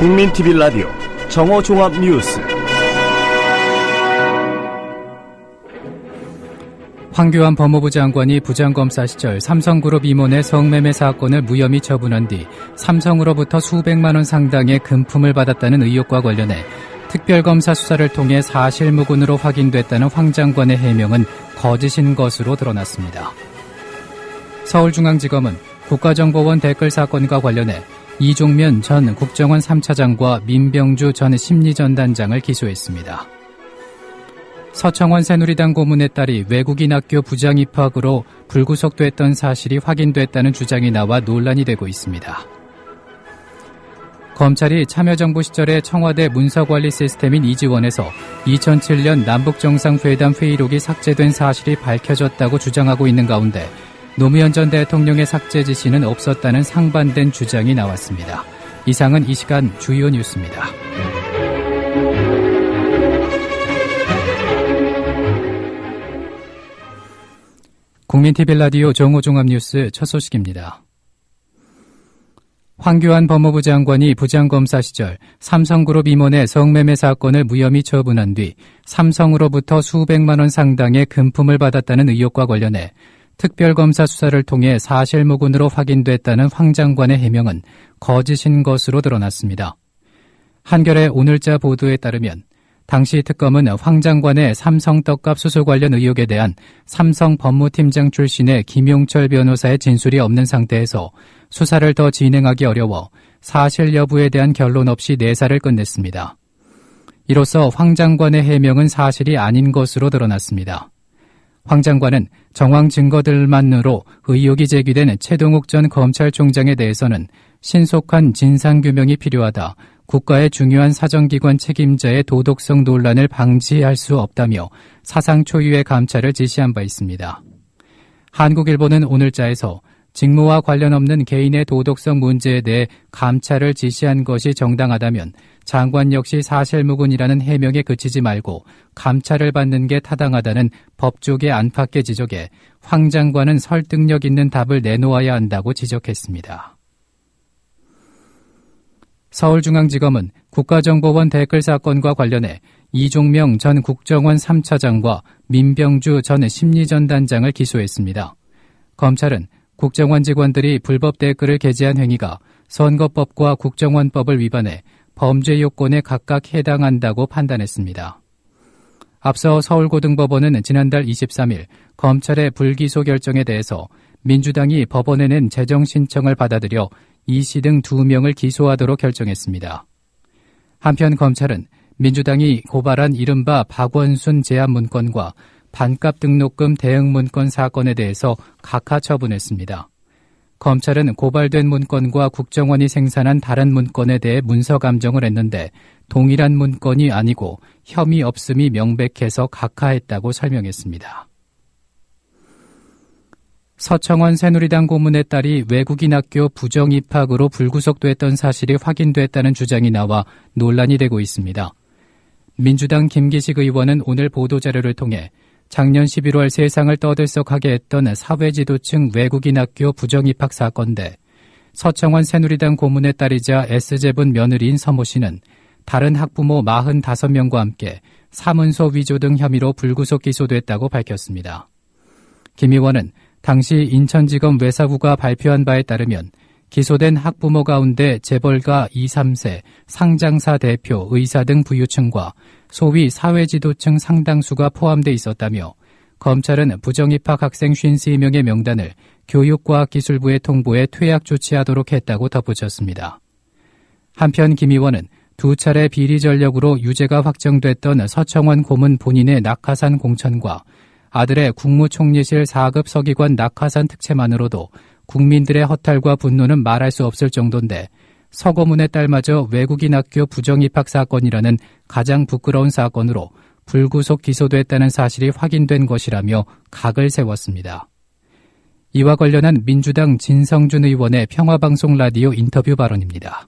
국민TV 라디오 정오종합뉴스. 황교안 법무부 장관이 부장검사 시절 삼성그룹 임원의 성매매 사건을 무혐의 처분한 뒤 삼성으로부터 수백만 원 상당의 금품을 받았다는 의혹과 관련해 특별검사 수사를 통해 사실무근으로 확인됐다는 황 장관의 해명은 거짓인 것으로 드러났습니다. 서울중앙지검은 국가정보원 댓글 사건과 관련해 이종면 전 국정원 3차장과 민병주 전 심리전단장을 기소했습니다. 서청원 새누리당 고문의 딸이 외국인 학교 부장 입학으로 불구속됐던 사실이 확인됐다는 주장이 나와 논란이 되고 있습니다. 검찰이 참여정부 시절의 청와대 문서관리 시스템인 이지원에서 2007년 남북정상회담 회의록이 삭제된 사실이 밝혀졌다고 주장하고 있는 가운데 노무현 전 대통령의 삭제 지시는 없었다는 상반된 주장이 나왔습니다. 이상은 이 시간 주요 뉴스입니다. 국민TV 라디오 정오종합뉴스 첫 소식입니다. 황교안 법무부 장관이 부장검사 시절 삼성그룹 임원의 성매매 사건을 무혐의 처분한 뒤 삼성으로부터 수백만 원 상당의 금품을 받았다는 의혹과 관련해 특별검사 수사를 통해 사실무근으로 확인됐다는 황 장관의 해명은 거짓인 것으로 드러났습니다. 한겨레 오늘자 보도에 따르면 당시 특검은 황 장관의 삼성 떡값 수수 관련 의혹에 대한 삼성 법무팀장 출신의 김용철 변호사의 진술이 없는 상태에서 수사를 더 진행하기 어려워 사실 여부에 대한 결론 없이 내사를 끝냈습니다. 이로써 황 장관의 해명은 사실이 아닌 것으로 드러났습니다. 황 장관은 정황 증거들만으로 의혹이 제기된 최동욱 전 검찰총장에 대해서는 신속한 진상규명이 필요하다. 국가의 중요한 사정기관 책임자의 도덕성 논란을 방지할 수 없다며 사상 초유의 감찰을 지시한 바 있습니다. 한국일보는 오늘자에서 직무와 관련 없는 개인의 도덕성 문제에 대해 감찰을 지시한 것이 정당하다면 장관 역시 사실무근이라는 해명에 그치지 말고 감찰을 받는 게 타당하다는 법조계 안팎의 지적에 황 장관은 설득력 있는 답을 내놓아야 한다고 지적했습니다. 서울중앙지검은 국가정보원 댓글 사건과 관련해 이종명 전 국정원 3차장과 민병주 전 심리전단장을 기소했습니다. 검찰은 국정원 직원들이 불법 댓글을 게재한 행위가 선거법과 국정원법을 위반해 범죄 요건에 각각 해당한다고 판단했습니다. 앞서 서울고등법원은 지난달 23일 검찰의 불기소 결정에 대해서 민주당이 법원에 낸 재정 신청을 받아들여 이 씨 등 2명을 기소하도록 결정했습니다. 한편 검찰은 민주당이 고발한 이른바 박원순 제안 문건과 반값 등록금 대응 문건 사건에 대해서 각하 처분했습니다. 검찰은 고발된 문건과 국정원이 생산한 다른 문건에 대해 문서 감정을 했는데 동일한 문건이 아니고 혐의 없음이 명백해서 각하했다고 설명했습니다. 서청원 새누리당 고문의 딸이 외국인 학교 부정 입학으로 불구속됐던 사실이 확인됐다는 주장이 나와 논란이 되고 있습니다. 민주당 김기식 의원은 오늘 보도자료를 통해 작년 11월 세상을 떠들썩하게 했던 사회지도층 외국인 학교 부정 입학 사건대 서청원 새누리당 고문의 딸이자 S제분 며느리인 서모 씨는 다른 학부모 45명과 함께 사문서 위조 등 혐의로 불구속 기소됐다고 밝혔습니다. 김 의원은 당시 인천지검 외사부가 발표한 바에 따르면 기소된 학부모 가운데 재벌가 2, 3세, 상장사 대표, 의사 등 부유층과 소위 사회지도층 상당수가 포함돼 있었다며 검찰은 부정입학 학생 53명의 명단을 교육과학기술부에 통보해 퇴학 조치하도록 했다고 덧붙였습니다. 한편 김 의원은 2차례 비리 전력으로 유죄가 확정됐던 서청원 고문 본인의 낙하산 공천과 아들의 국무총리실 4급 서기관 낙하산 특채만으로도 국민들의 허탈과 분노는 말할 수 없을 정도인데 서 고문의 딸마저 외국인 학교 부정입학 사건이라는 가장 부끄러운 사건으로 불구속 기소됐다는 사실이 확인된 것이라며 각을 세웠습니다. 이와 관련한 민주당 진성준 의원의 평화방송 라디오 인터뷰 발언입니다.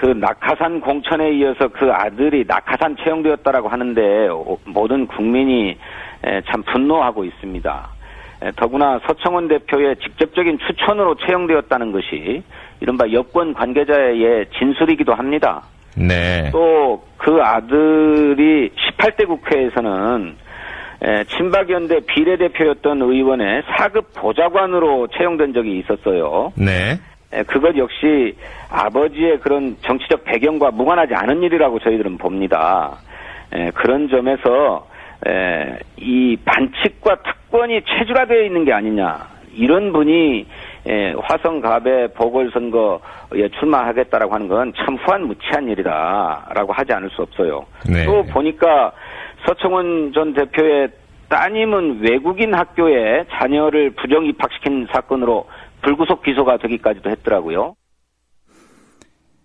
그 낙하산 공천에 이어서 그 아들이 낙하산 채용되었다라고 하는데 모든 국민이 참 분노하고 있습니다. 더구나 서청원 대표의 직접적인 추천으로 채용되었다는 것이 이른바 여권 관계자의 진술이기도 합니다. 네. 또 그 아들이 18대 국회에서는 친박연대 비례대표였던 의원의 4급 보좌관으로 채용된 적이 있었어요. 네. 그것 역시 아버지의 그런 정치적 배경과 무관하지 않은 일이라고 저희들은 봅니다. 그런 점에서 이 반칙과 특권이 체질화되어 있는 게 아니냐, 이런 분이 화성갑의 보궐선거에 출마하겠다라고 하는 건 참 후한무치한 일이다라고 하지 않을 수 없어요. 네. 또 보니까 서청원 전 대표의 따님은 외국인 학교에 자녀를 부정 입학시킨 사건으로 불구속 기소가 되기까지도 했더라고요.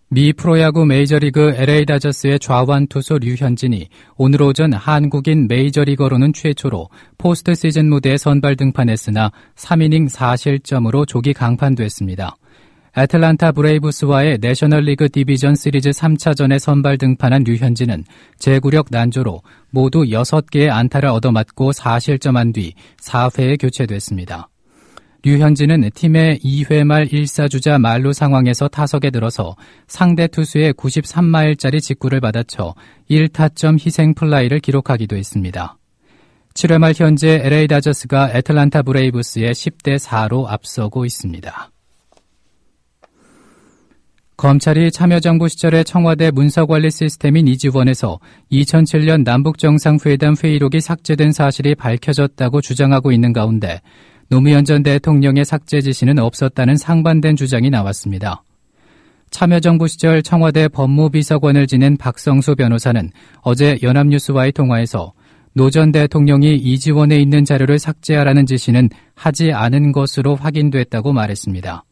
미 프로야구 메이저리그 LA 다저스의 좌완 투수 류현진이 오늘 오전 한국인 메이저리거로는 최초로 포스트 시즌 무대에 선발 등판했으나 3이닝 4실점으로 조기 강판됐습니다. 애틀란타 브레이브스와의 내셔널리그 디비전 시리즈 3차전에 선발 등판한 류현진은 제구력 난조로 모두 6개의 안타를 얻어맞고 4실점한 뒤 4회에 교체됐습니다. 류현진은 팀의 2회 말 1사주자 만루 상황에서 타석에 들어서 상대 투수의 93마일짜리 직구를 받아쳐 1타점 희생 플라이를 기록하기도 했습니다. 7회 말 현재 LA 다저스가 애틀란타 브레이브스에 10대4로 앞서고 있습니다. 검찰이 참여정부 시절의 청와대 문서관리 시스템인 이지원에서 2007년 남북정상회담 회의록이 삭제된 사실이 밝혀졌다고 주장하고 있는 가운데 노무현 전 대통령의 삭제 지시는 없었다는 상반된 주장이 나왔습니다. 참여정부 시절 청와대 법무비서관을 지낸 박성수 변호사는 어제 연합뉴스와의 통화에서 노 전 대통령이 이지원에 있는 자료를 삭제하라는 지시는 하지 않은 것으로 확인됐다고 말했습니다.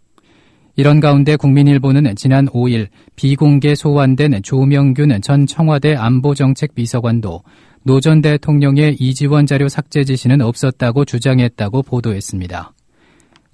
이런 가운데 국민일보는 지난 5일 비공개 소환된 조명균 전 청와대 안보정책비서관도 노 전 대통령의 이지원 자료 삭제 지시는 없었다고 주장했다고 보도했습니다.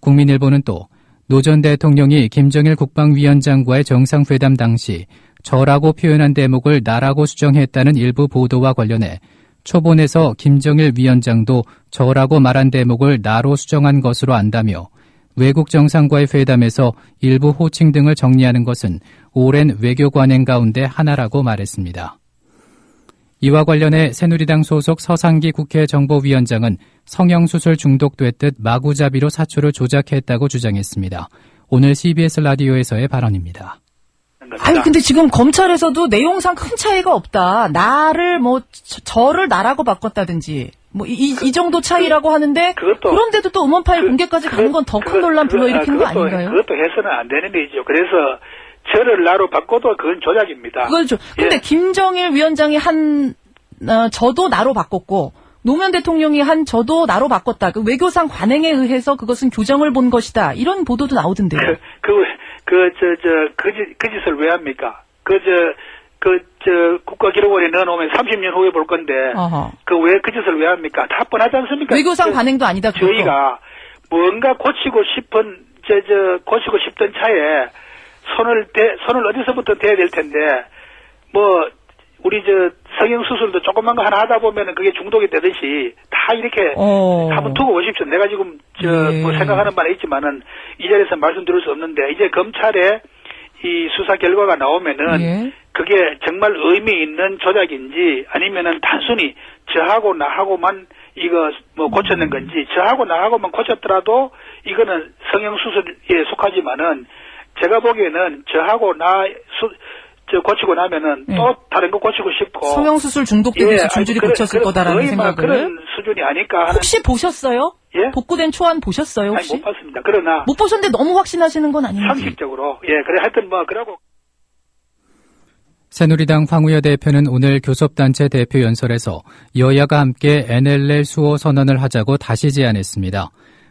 국민일보는 또 노 전 대통령이 김정일 국방위원장과의 정상회담 당시 저라고 표현한 대목을 나라고 수정했다는 일부 보도와 관련해 초본에서 김정일 위원장도 저라고 말한 대목을 나로 수정한 것으로 안다며 외국 정상과의 회담에서 일부 호칭 등을 정리하는 것은 오랜 외교 관행 가운데 하나라고 말했습니다. 이와 관련해 새누리당 소속 서상기 국회 정보위원장은 성형수술 중독됐듯 마구잡이로 사초를 조작했다고 주장했습니다. 오늘 CBS 라디오에서의 발언입니다. 아니 근데 지금 검찰에서도 내용상 큰 차이가 없다. 나를 저를 나라고 바꿨다든지 이 정도 차이라고 하는데 그런데도 또 음원 파일 공개까지 가는 건 더 큰 논란 불러일으키는 거 아닌가요? 그것도 해서는 안 되는 일이죠. 그래서 저를 나로 바꿔도 그건 조작입니다. 근데 예. 김정일 위원장이 저도 나로 바꿨고 노무현 대통령이 저도 나로 바꿨다. 그 외교상 관행에 의해서 그것은 교정을 본 것이다. 이런 보도도 나오던데요. 그 짓을 왜 합니까? 국가기록원에 넣어놓으면 30년 후에 볼 건데, 그 짓을 왜 합니까? 다 뻔하지 않습니까? 외교상 관행도 아니다. 저희가 뭔가 고치고 싶던 차에 손을 어디서부터 대야 될 텐데, 우리 성형수술도 조그만 거 하나 하다 보면은 그게 중독이 되듯이 다 이렇게 한번 두고 보십시오. 내가 지금 생각하는 바는 있지만은 이 자리에서 말씀드릴 수 없는데 이제 검찰의 이 수사 결과가 나오면은 그게 정말 의미 있는 조작인지 아니면은 단순히 저하고 나하고만 이거 고쳤는 건지 저하고 나하고만 고쳤더라도 이거는 성형수술에 속하지만은 제가 보기에는 저하고 고치고 나면은 또 다른 거 고치고 싶고 성형수술 중독되듯이 줄줄이 고쳤을 거다라는 생각을 그런 수준이 아닐까 하는. 혹시 보셨어요? 예? 복구된 초안 보셨어요 혹시? 아니, 못 봤습니다. 그러나 못 보셨는데 너무 확신하시는 건 아닌지. 상식적으로 그래 하여튼 그러고. 새누리당 황우여 대표는 오늘 교섭단체 대표 연설에서 여야가 함께 NLL 수호 선언을 하자고 다시 제안했습니다.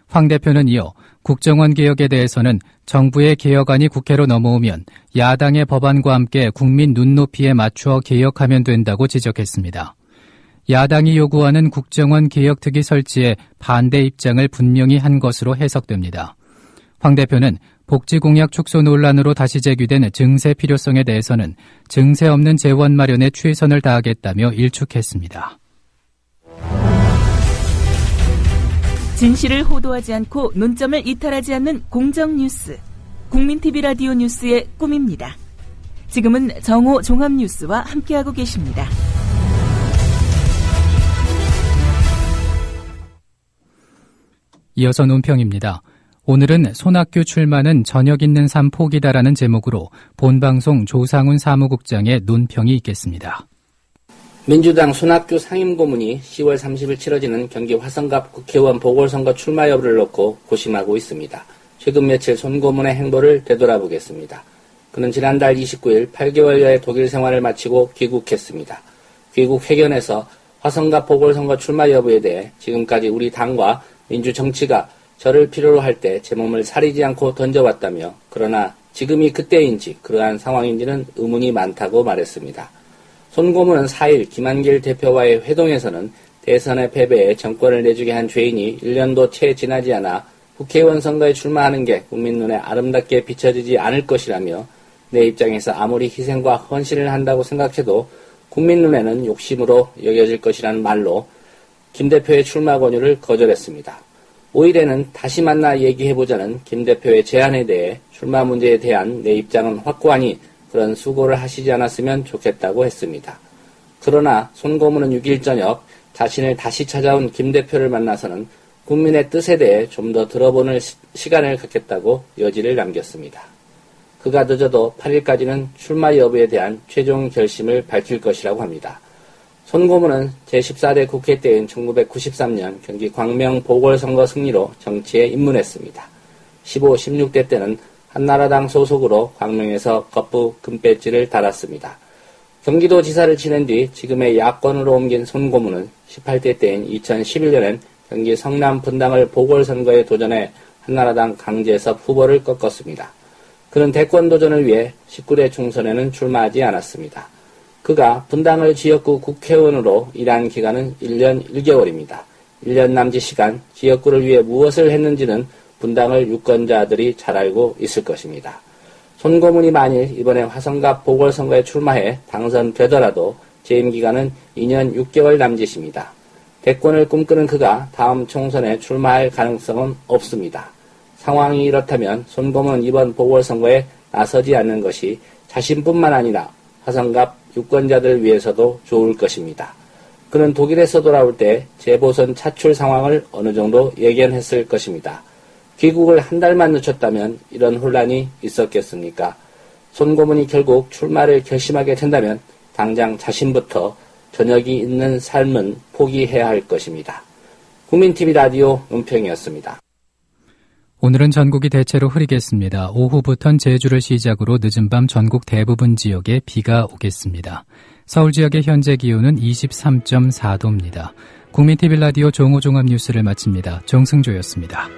황 대표는 이어 국정원 개혁에 대해서는 정부의 개혁안이 국회로 넘어오면 야당의 법안과 함께 국민 눈높이에 맞추어 개혁하면 된다고 지적했습니다. 야당이 요구하는 국정원 개혁특위 설치에 반대 입장을 분명히 한 것으로 해석됩니다. 황 대표는 복지공약 축소 논란으로 다시 제기된 증세 필요성에 대해서는 증세 없는 재원 마련에 최선을 다하겠다며 일축했습니다. 진실을 호도하지 않고 논점을 이탈하지 않는 공정뉴스. 국민TV 라디오 뉴스의 꿈입니다. 지금은 정오 종합뉴스와 함께하고 계십니다. 이어서 논평입니다. 오늘은 손학규 출마는 저녁 있는 삶 포기다라는 제목으로 본방송 조상훈 사무국장의 논평이 있겠습니다. 민주당 손학규 상임고문이 10월 30일 치러지는 경기 화성갑 국회의원 보궐선거 출마 여부를 놓고 고심하고 있습니다. 최근 며칠 손 고문의 행보를 되돌아보겠습니다. 그는 지난달 29일 8개월여의 독일 생활을 마치고 귀국했습니다. 귀국 회견에서 화성갑 보궐선거 출마 여부에 대해 지금까지 우리 당과 민주정치가 저를 필요로 할 때 제 몸을 사리지 않고 던져왔다며 그러나 지금이 그때인지 그러한 상황인지는 의문이 많다고 말했습니다. 손 고문은 4일 김한길 대표와의 회동에서는 대선의 패배에 정권을 내주게 한 죄인이 1년도 채 지나지 않아 국회의원 선거에 출마하는 게 국민 눈에 아름답게 비춰지지 않을 것이라며 내 입장에서 아무리 희생과 헌신을 한다고 생각해도 국민 눈에는 욕심으로 여겨질 것이라는 말로 김 대표의 출마 권유를 거절했습니다. 5일에는 다시 만나 얘기해보자는 김 대표의 제안에 대해 출마 문제에 대한 내 입장은 확고하니 그런 수고를 하시지 않았으면 좋겠다고 했습니다. 그러나 손 고문은 6일 저녁 자신을 다시 찾아온 김 대표를 만나서는 국민의 뜻에 대해 좀 더 들어보는 시간을 갖겠다고 여지를 남겼습니다. 그가 늦어도 8일까지는 출마 여부에 대한 최종 결심을 밝힐 것이라고 합니다. 손 고문은 제14대 국회 때인 1993년 경기 광명 보궐선거 승리로 정치에 입문했습니다. 15, 16대 때는 한나라당 소속으로 광명에서 거푸 금배지를 달았습니다. 경기도지사를 지낸 뒤 지금의 야권으로 옮긴 손 고문은 18대 때인 2011년엔 경기 성남 분당을 보궐선거에 도전해 한나라당 강재섭 후보를 꺾었습니다. 그는 대권 도전을 위해 19대 총선에는 출마하지 않았습니다. 그가 분당을 지역구 국회의원으로 일한 기간은 1년 1개월입니다. 1년 남짓 시간 지역구를 위해 무엇을 했는지는 분당을 유권자들이 잘 알고 있을 것입니다. 손 고문이 만일 이번에 화성갑 보궐선거에 출마해 당선되더라도 재임 기간은 2년 6개월 남짓입니다. 대권을 꿈꾸는 그가 다음 총선에 출마할 가능성은 없습니다. 상황이 이렇다면 손 고문은 이번 보궐선거에 나서지 않는 것이 자신뿐만 아니라 화성갑 유권자들 위해서도 좋을 것입니다. 그는 독일에서 돌아올 때 재보선 차출 상황을 어느 정도 예견했을 것입니다. 귀국을 한 달만 늦췄다면 이런 혼란이 있었겠습니까? 손 고문이 결국 출마를 결심하게 된다면 당장 자신부터 저녁이 있는 삶은 포기해야 할 것입니다. 국민TV 라디오 논평이었습니다. 오늘은 전국이 대체로 흐리겠습니다. 오후부턴 제주를 시작으로 늦은 밤 전국 대부분 지역에 비가 오겠습니다. 서울 지역의 현재 기온은 23.4도입니다. 국민TV 라디오 정오종합 뉴스를 마칩니다. 정승조였습니다.